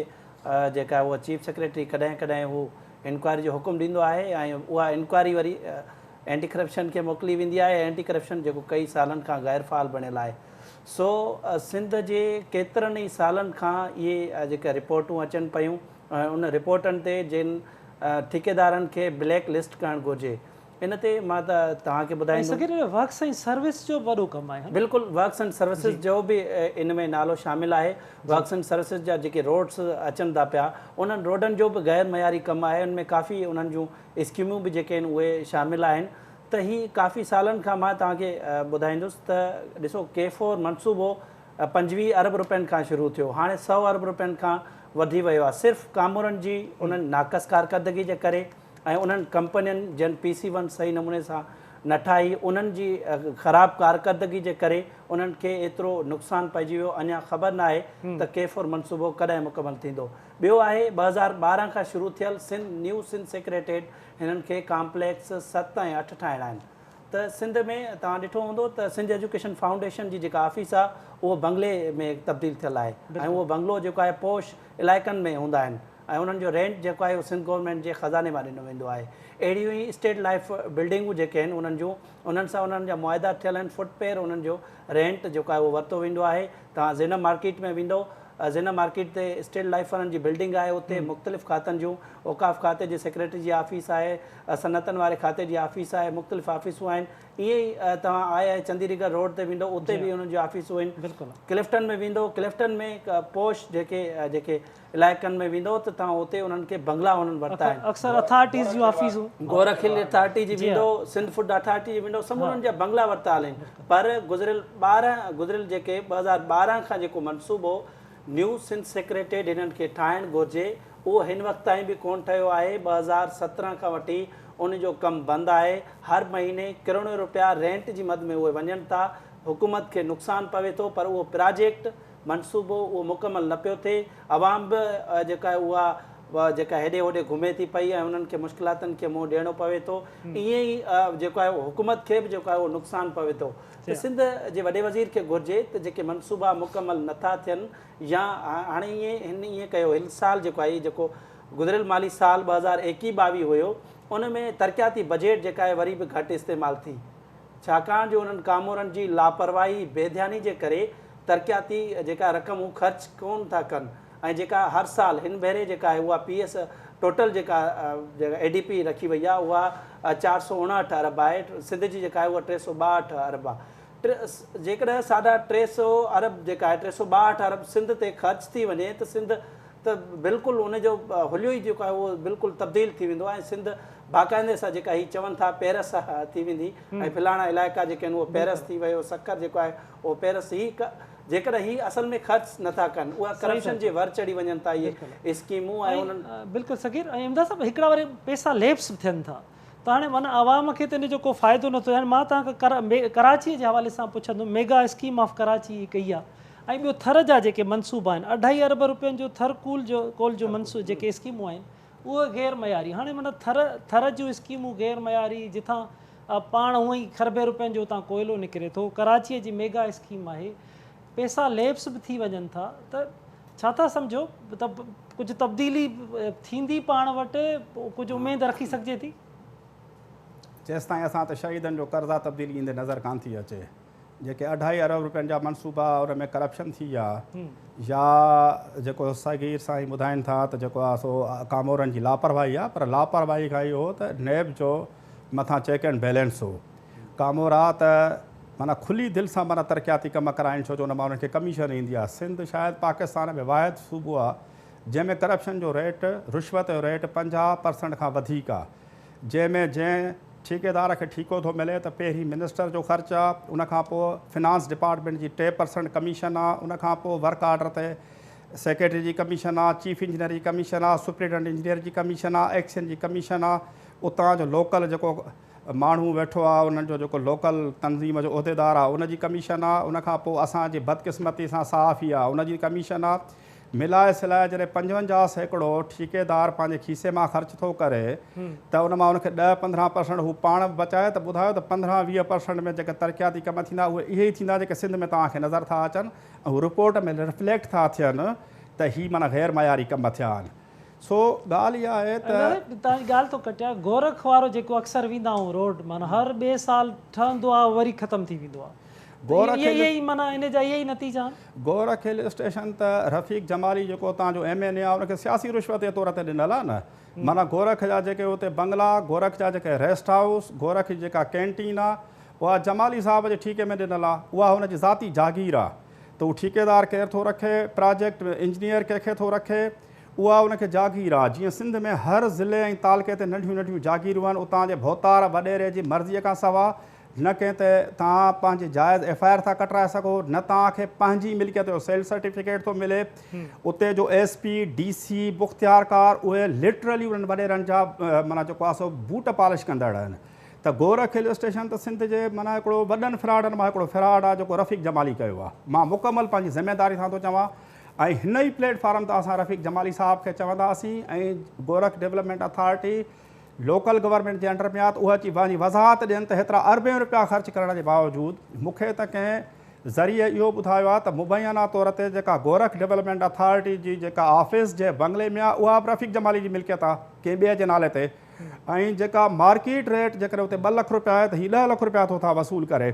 जेका उहा चीफ सेक्रेटरी कॾहिं कॾहिं हू इंक्वायरी जो हुकुम ॾींदो आहे ऐं उहा इंक्वायरी वरी एंटी करप्शन खे मोकिली वेंदी आहे। एंटी करप्शन जेको कई सालनि खां गैर फ़ाल बणियल आहे। सो सिंध जे केतिरनि ई सालनि खां इहे जेके रिपोर्टूं अचनि पियूं, उन रिपोर्टनि ते जिन ठेकेदारनि खे ब्लैक लिस्ट करणु घुरिजे, इन ते मां त तव्हांखे ॿुधाईंदुमि। सगीर वर्क्स ऐं सर्विस जो वॾो कमु आहे। बिल्कुलु वर्क्स एंड सर्विसिस जो बि इन में नालो शामिलु आहे। वर्क्स एंड सर्विसिस जा जेके रोड्स अचनि था पिया उन्हनि रोडनि जो बि गैर मयारी कमु आहे। उनमें काफ़ी उन्हनि जूं स्कीमूं बि जेके आहिनि उहे शामिलु आहिनि। त हीअ काफ़ी सालनि खां मां तव्हांखे ॿुधाईंदुसि त ॾिसो K4 मनसूबो 25 अरब रुपयनि खां शुरू थियो, हाणे 100 अरब रुपयनि खां वधी वियो आहे, सिर्फ़ु कामोरनि जी उन्हनि नाक़स कारकर्दगी जे करे ऐं उन्हनि कंपनियुनि जिन PC1 सही नमूने सां न ठाही, उन्हनि जी ख़राबु कारकर्दगी जे करे उन्हनि खे एतिरो नुक़सानु पइजी वियो। अञा ख़बर न आहे त K4 मनसूबो कॾहिं मुकमल थींदो। ॿियो आहे 2012 खां शुरू थियल न्यू सिंध सेक्रेटेरिएट, हिननि खे कॉम्प्लेक्स 7 ऐं 8 ठाहिणा आहिनि। त सिंध में तव्हां ॾिठो हूंदो त सिंध एजुकेशन फाउंडेशन जी जेका ऑफिस आहे उहो बंगले में तब्दील थियल आहे ऐं उहो बंगलो जेको आहे पोश इलाइक़नि में हूंदा आहिनि ऐं उन्हनि जो रेंट जेको आहे उहो सिंध गवर्नमेंट जे ख़ज़ाने मां ॾिनो वेंदो आहे। अहिड़ियूं ई स्टेट लाइफ बिल्डिंगूं जेके आहिनि उन्हनि जूं उन्हनि सां उन्हनि जा मुआदा थियल आहिनि, फुटपेयर उन्हनि जो रेंट जेको आहे उहो वरितो वेंदो आहे। तव्हां ज़ेनब मार्केट में वेंदो, ज़ेनब मार्केट ते स्टेट लाइफ वारनि जी बिल्डिंग आहे, उते मुख़्तलिफ़ खातनि जूं औक़ाफ़ खाते जे सेक्रेटरी जी ऑफिस आहे, सनतनि वारे खाते जी ऑफिस आहे, मुख़्तलिफ़ ऑफिसूं आहिनि। ईअं ई तव्हां आहे चंडीगढ़ रोड ते वेंदो, उते बि उन्हनि जूं ऑफिसूं आहिनि। बिल्कुलु क्लिफ्टन में वेंदो, क्लिफ्टन में पोश जेके इलाइक़नि में वेंदो त तव्हां उते उन्हनि खे बंगला उन्हनि वरिता आहिनि। अक्सर अथॉरिटीज़ जूं ऑफिसूं, गोरख हिल अथॉरिटी जी वेंदो, सिंध फूड अथॉरिटी जी वेंदो, सभु उन्हनि जा बंगला वरिता हल आहिनि। पर गुज़िरियल जेके 2012 खां जेको मनसूबो न्यू सिंध सेक्रेटेरिएट हिननि खे ठाहिणु घुरिजे उहो हिन वक़्त ताईं बि कोन ठहियो आहे। 2017 खां वठी उन जो कमु बंदि आहे। हर महीने किरोड़ों रुपया रेंट जी मद में उहे वञनि था, हुकूमत खे नुक़सानु पवे थो, पर उहो प्रोजेक्ट मनसूबो उहो मुकमल न पियो थिए। आवाम बि जेका आहे उहा जेका हेॾे होॾे घुमे थी पई ऐं उन्हनि खे मुश्किलातुनि खे मुंहुं ॾियणो पवे थो। ईअं ई जेको आहे हुकूमत खे बि जेको आहे उहो नुक़सानु पवे थो। त सिंध जे वॾे वज़ीर खे घुरिजे त जेके मनसूबा मुकमल नथा थियनि या हाणे ईअं कयो, हिन साल जेको आहे जेको गुज़िरियल माली साल 2021-22 हुयो उन में तरक़ियाती बजट जेका आहे वरी बि घटि इस्तेमालु थी, छाकाणि जो उन्हनि कामोरनि जी लापरवाही बेध्यानी जे करे तरक़ियाती जेका रक़म हू ख़र्च कोन था कनि ऐं जेका हर साल हिन भेरे जेका आहे उहा PS टोटल जेका ADP रखी वई आहे उहा 459 अरब आहे। सिंध जी जेका आहे उहा 362 अरब आहे। जेकॾहिं 350 अरब जेका आहे 362 अरब सिंध ते ख़र्च थी वञे त सिंध त बिल्कुलु उनजो हुलियो ई जेको आहे उहो बिल्कुलु तब्दील थी वेंदो आहे। सिंध बाक़ाइदे सां जेका हीअ चवनि था पेरिस थी वेंदी ऐं फिलाणा इलाइक़ा जेके आहिनि उहो पेरिस थी वियो, सकर जेको आहे उहो पेरिस ई जेकॾहिं हीअ असल में ख़र्च नथा कनि उहा करप्शन जे वर चढ़ी वञनि था इहे स्कीमूं ऐं उन्हनि। बिल्कुलु सगीर ऐं इमदाद साहिबु हिकिड़ा वरी पैसा लेप्स थियनि था त हाणे माना आवाम खे त इन जो को फ़ाइदो नथो। हाणे मां तव्हांखे कराची जे हवाले सां पुछंदुमि, मेगा स्कीम ऑफ कराची कई आहे ऐं ॿियो थर जा जेके मनसूबा आहिनि 2.5 अरब रुपयनि जो थर कोल जो मनसूबो जेके स्कीमूं आहिनि उहे गैर मयारी। हाणे माना थर जूं स्कीमूं गैर मयारी, जिथां पाण हूअं ई खरबे रुपयनि जो उतां कोयलो निकिरे थो। कराचीअ जी मेगा स्कीम आहे, पैसा लेप्स बि थी वञनि था, त छा था सम्झो त कुझु तब्दीली थींदी पाण वटि, कुझु उमेदु रखी सघिजे थी? जेसिताईं असां त शहीदनि जो कर्ज़ा तब्दीली ईंदे नज़र कान थी अचे। जेके 2.5 अरब रुपयनि जा मनसूबा उन में करप्शन थी आहे या जेको सगीर साईं ॿुधाइनि था त जेको आहे सो कामोरनि जी लापरवाही आहे, पर लापरवाही खां इहो त नेब जो मथां चेक एंड बैलेंस हो। कामोरा त माना खुली दिलि सां माना तरक़ियाती कम कराइनि, छो जो उन मां उन्हनि खे कमीशन ईंदी आहे। सिंध शायदि पाकिस्तान में वाहिद सूबो आहे जंहिंमें करप्शन जो रेट, रिश्वत जो रेट 50% खां वधीक आहे, जंहिंमें ठेकेदार खे ठीको थो मिले त पहिरीं मिनिस्टर जो ख़र्चु आहे, उनखां पोइ फिनांस डिपार्टमेंट जी 3% कमीशन आहे, उनखां पोइ वर्क आर्डर ते सेक्रेटरी जी कमीशन आहे, चीफ इंजीनियर जी कमीशन आहे, सुप्रिटेंडेंट इंजीनियर जी कमीशन आहे, एक्शन जी कमीशन आहे, उतां जो लोकल जेको माण्हू वेठो आहे उन्हनि जो जेको लोकल तनज़ीम जो उहिदेदार आहे उनजी कमीशन आहे, उनखां पोइ असांजी बदकिस्मती सां साफ़ ई आहे उनजी कमीशन आहे। मिलाए सिलाए जॾहिं 55% ठेकेदार पंहिंजे खीसे मां ख़र्च थो करे त उन मां उनखे 10-15% हू पाण बचाए, त ॿुधायो त 15-20% में जेके तरक़ियाती कम थींदा उहे इहे ई थींदा जेके सिंध में तव्हांखे नज़र था अचनि ऐं रिपोर्ट में रिफ्लेक्ट था थियनि त हीअ माना गैर मयारी कम थिया आहिनि। सो ॻाल्हि इहा आहे त तव्हांजी ॻाल्हि थो कटिया, गोरख वारो जेको अक्सर वेंदा आहियूं रोड, माना हर ॿिए साल ठहंदो आहे वरी ख़तमु थी वेंदो आहे। गोरख इहे ई माना इन जा इहे ई नतीजा आहिनि। गोरख हिल स्टेशन त रफ़ीक जमाली जेको तव्हांजो MNA आहे उनखे सियासी रिश्वत जे तौर ते ॾिनल आहे न। माना गोरख जा जेके उते बंगला, गोरख जा जेके रेस्ट हाउस, गोरख जी जेका कैंटीन आहे उहा जमाली साहब जे ठीके में ॾिनल आहे। उहा हुनजी ज़ाती जागीर आहे त उहो ठेकेदार केरु थो रखे, प्रोजेक्ट इंजीनियर कंहिंखे थो रखे, उहा उनखे जागीर आहे। जीअं सिंध में हर ज़िले ऐं तालुके ते नंढियूं नंढियूं जागीरूं आहिनि, उतां जे भोतार वॾेरे जी मर्ज़ीअ खां सवा न कंहिं ते तव्हां पंहिंजी जाइज़ FIR था कटराए सघो, न तव्हांखे पंहिंजी मिल्कियत जो सेल सर्टिफिकेट थो मिले। उते जो SP DC मुख़्तियारकार उहे लिटरली उन्हनि वॾेरनि जा माना जेको आहे सो बूट पॉलिश कंदड़ आहिनि। त गोरख हिल स्टेशन त सिंध जे माना हिकिड़ो वॾनि फ्रॉडनि मां हिकिड़ो फ्रॉड आहे जेको रफ़ीक जमाली कयो आहे। मां मुकमल पंहिंजी ज़िमेदारी सां थो चवां ऐं हिन ई प्लेटफॉर्म ते असां रफ़ीक जमाली साहब खे चवंदासीं ऐं Gorakh development authority local government जे अंडर में आहे त उहा अची पंहिंजी वज़ाहत ॾियनि त हेतिरा अरबे रुपया ख़र्च करण जे बावजूदि मूंखे त कंहिं ज़रिए इहो ॿुधायो आहे त मुबैना तौर ते जेका गोरख डेवलपमेंट अथॉरिटी जी जेका ऑफिस जे बंगले में आहे उहा बि रफ़ीक जमाली जी मिल्कियत आहे कंहिं ॿिए जे नाले ते। ऐं जेका मार्केट रेट जेकॾहिं उते 2 लख रुपया आहे त हीअ 10 लख रुपया थो था वसूल करे।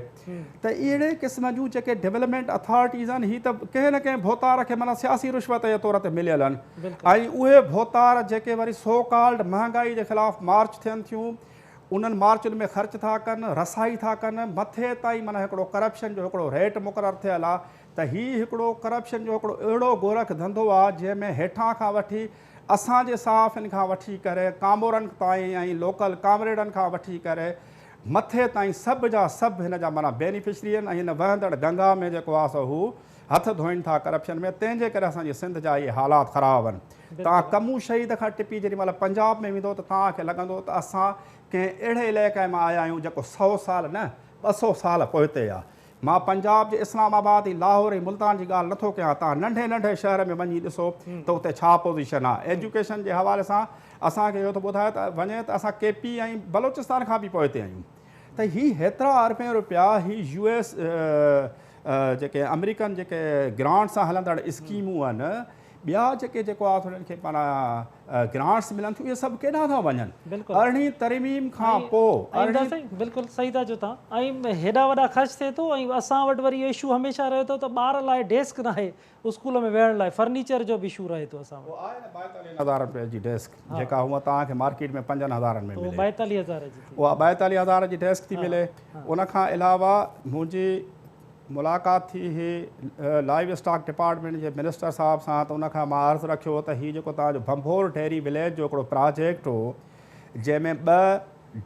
त अहिड़े क़िस्म जूं जेके डेवलपमेंट अथॉरिटीज़ आहिनि हीअ त कंहिं न कंहिं भोतार खे माना सियासी रिश्वत जे तौर ते मिलियल आहिनि। ऐं उहे भोतार जेके वरी सो कॉल्ड महांगाई जे ख़िलाफ़ु मार्च थियनि थियूं, उन्हनि मार्चुनि में ख़र्च था कनि, रसाई था कनि, मथे ताईं माना हिकिड़ो करप्शन जो हिकिड़ो रेट मुक़ररु थियल आहे त हीउ हिकिड़ो करप्शन जो हिकिड़ो अहिड़ो गोरख धंधो आहे जंहिंमें हेठां खां वठी असांजे साफ़िन खां वठी करे कामोरनि ताईं ऐं लोकल कामरेडनि खां वठी करे मथे ताईं सभु जा सभु हिन जा माना बेनिफिशरी आहिनि। ऐं हिन वहंदड़ गंगा में जेको आहे सो हू हथ धोइनि था करप्शन में, तंहिंजे करे असांजे सिंध जा इहे हालात ख़राबु आहिनि। तव्हां कमू शहीद खां टिपी जेॾी महिल पंजाब में वेंदो त तव्हांखे लॻंदो त असां कंहिं अहिड़े इलाइक़े मां आया आहियूं जेको 100 साल न 200 साल पोइते आहे। मां पंजाब जे इस्लामाबाद ऐं लाहौर ऐं मुल्तान जी ॻाल्हि नथो कयां, तव्हां नंढे नंढे शहर में वञी ॾिसो त उते छा पोज़ीशन आहे। एजुकेशन जे हवाले सां असांखे इहो थो ॿुधाए त वञे त असां KP ऐं बलोचिस्तान खां बि पोइते आहियूं। त हीअ हेतिरा अरबे रुपया हीअ US जेके अमेरिकन जेके ग्रांट सां हलंदड़ स्कीमूं आहिनि, ॿिया जेको आहे उन्हनि खे माना ग्रांट्स मिलनि थियूं, इहे सभु केॾांहुं था वञनि। 18वीं तरमीम खां पोइ बिल्कुलु सही था चओ तव्हां। ऐं हेॾा वॾा ख़र्च थिए थो ऐं असां वटि वरी इहो इशू हमेशह रहे थो त ॿार लाइ डेस्क न आहे, स्कूल में वेहण लाइ फर्नीचर जो बि इशू रहे थो। असां वटि 42,000 रुपए जी डेस्क जेका हूअ तव्हांखे मार्केट में 5,000 में मिले, 42,000 जी उहा 42,000 जी डेस्क थी मिले। उनखां अलावा मुंहिंजी मुलाक़ात थी ही लाइव स्टॉक डिपार्टमेंट जे मिनिस्टर साहब सां, त उनखां मां अर्ज़ु रखियो त हीउ जेको तव्हांजो भंभोर डेयरी विलेज जो हिकिड़ो प्रोजेक्ट हो जंहिंमें 2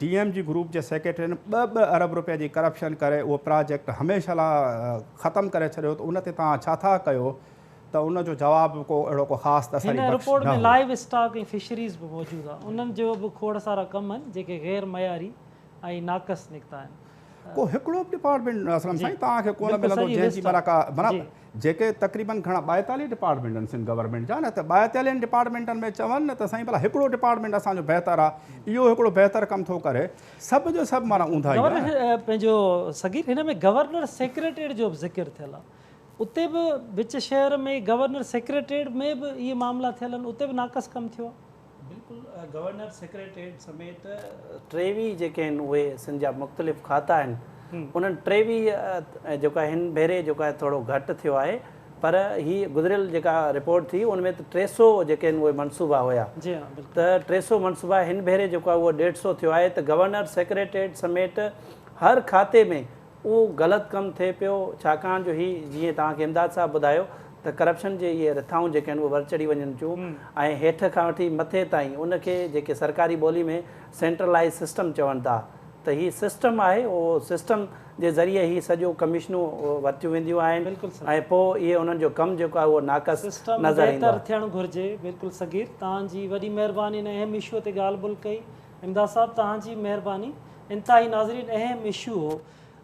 DMG ग्रुप जे सेक्रेटरी 2 अरब रुपए जी करप्शन करे उहो प्रोजेक्ट हमेशह लाइ ख़तमु करे छॾियो, त उन ते तव्हां छा था कयो? त उनजो जवाबु को अहिड़ो को ख़ासि तसली हिन रिपोर्ट में लाइव स्टॉक ऐं फिशरीज़ बि मौजूदु आहे। उन्हनि जो बि खोड़ सारा कम आहिनि जेके गैर मयारी ऐं नाक़स निकिता आहिनि। को हिकिड़ो बि डिपार्टमेंट असलम साईं तव्हांखे कोन मिलंदो जंहिंजी माना का माना जेके तक़रीबन घणा 42 डिपार्टमेंट आहिनि सिंध गवर्नमेंट जा न, त 42 डिपार्टमेंटनि में चवनि न त साईं भला हिकिड़ो डिपार्टमेंट असांजो बहितरु आहे, इहो हिकिड़ो बहितरु कमु थो करे, सभु जो सभु माना ऊंधा ई पंहिंजो सगीर हिन में गवर्नर सेक्रेटरीट जो बि ज़िक्र थियल आहे। उते बि विच शहर में गवर्नर सेक्रेटरीट में बि इहे मामला थियल आहिनि, उते बि नाक़स कमु थियो आहे। बिल्कुलु गवर्नर सेक्रेटरीट समेत 23 जेके आहिनि उहे सिंध जा मुख़्तलिफ़ खाता आहिनि, उन्हनि 23 जेका हिन भेरे जेको आहे थोरो घटि थियो आहे, पर हीअ गुज़िरियल जेका रिपोर्ट थी उनमें त 300 जेके आहिनि उहे मनसूबा हुया। त 300 मनसूबा हिन भेरे जेको आहे उहो 150 थियो आहे। त गवर्नर सेक्रेटरीट समेत हर खाते में उहो ग़लति कमु थिए पियो, छाकाणि जो हीअ जीअं तव्हांखे इमदाद साहब ॿुधायो त करप्शन जे इहे रिथाऊं जेके आहिनि उहे वर चढ़ी वञनि थियूं ऐं हेठि खां वठी मथे ताईं उनखे जेके सरकारी ॿोली में सेंट्रलाइज़ सिस्टम चवनि था, त हीअ सिस्टम आहे, उहो सिस्टम जे ज़रिए ही सॼो कमीशनूं वरितियूं वेंदियूं आहिनि ऐं पोइ इहे उन्हनि जो कमु जेको आहे उहो नाक़स नज़र ईंदो आहे। थियणु घुरिजे। बिल्कुलु सगीर, तव्हांजी वॾी महिरबानी हिन अहम इशू ते ॻाल्हि ॿोल कई। इमदाद साहब तव्हांजी महिरबानी। इंतिहाई नाज़रीन, अहम इशू हो,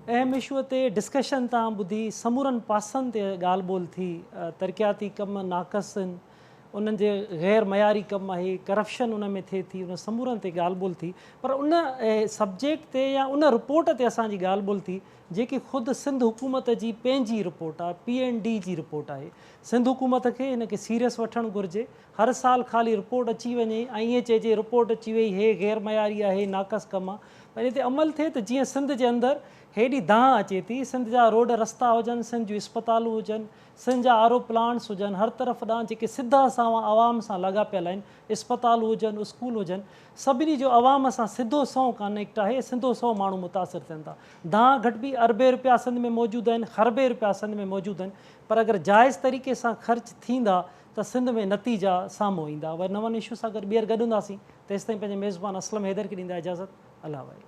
अहम इशूअ ते डिस्कशन तव्हां ॿुधी, समूरनि पासनि ते ॻाल्हि ॿोल थी, तरक़ियाती कम नाक़स आहिनि, उन्हनि जे गैर मयारी कमु आहे, करप्शन उन में थिए थी, उन समूरनि ते ॻाल्हि ॿोल थी। पर उन सब्जेक्ट ते या उन रिपोर्ट ते असांजी ॻाल्हि ॿोल थी जेकी ख़ुदि सिंध हुकूमत जी पंहिंजी रिपोर्ट आहे, PND जी रिपोर्ट आहे। सिंध हुकूमत खे हिन खे सीरियस वठणु घुरिजे। हर साल ख़ाली रिपोर्ट अची वञे ऐं ईअं चइजे रिपोर्ट अची वई, हे गैर मयारी आहे, नाक़स कमु आहे, पर इन ते अमल थिए त जीअं सिंध जे अंदरि हेॾी दांह अचे थी। सिंध जा रोड रस्ता हुजनि, सिंध जूं इस्पतालूं हुजनि, सिंध जा आरो प्लांट्स हुजनि, हर तरफ़ ॾांहुं जेके सिधा असां आवाम सां लाॻापियल आहिनि, इस्पतालूं हुजनि, स्कूल हुजनि, सभिनी जो आवाम सां सिधो सौ कनेक्ट आहे। सिधो सौ माण्हू मुतासिर थियनि था। दांह घटि बि अरबे रुपया सिंध में मौजूदु आहिनि, ख़रबे रुपया सिंध में मौजूदु आहिनि, पर अगरि जाइज़ तरीक़े सां ख़र्च थींदा त सिंध में नतीजा साम्हूं ईंदा। वरी नवनि इशू सां गॾु ॿीहर गॾु हूंदासीं। तेसिताईं पंहिंजे मेज़बान असलम हैदर खे ॾींदा इजाज़त। अल्लाह वाहे।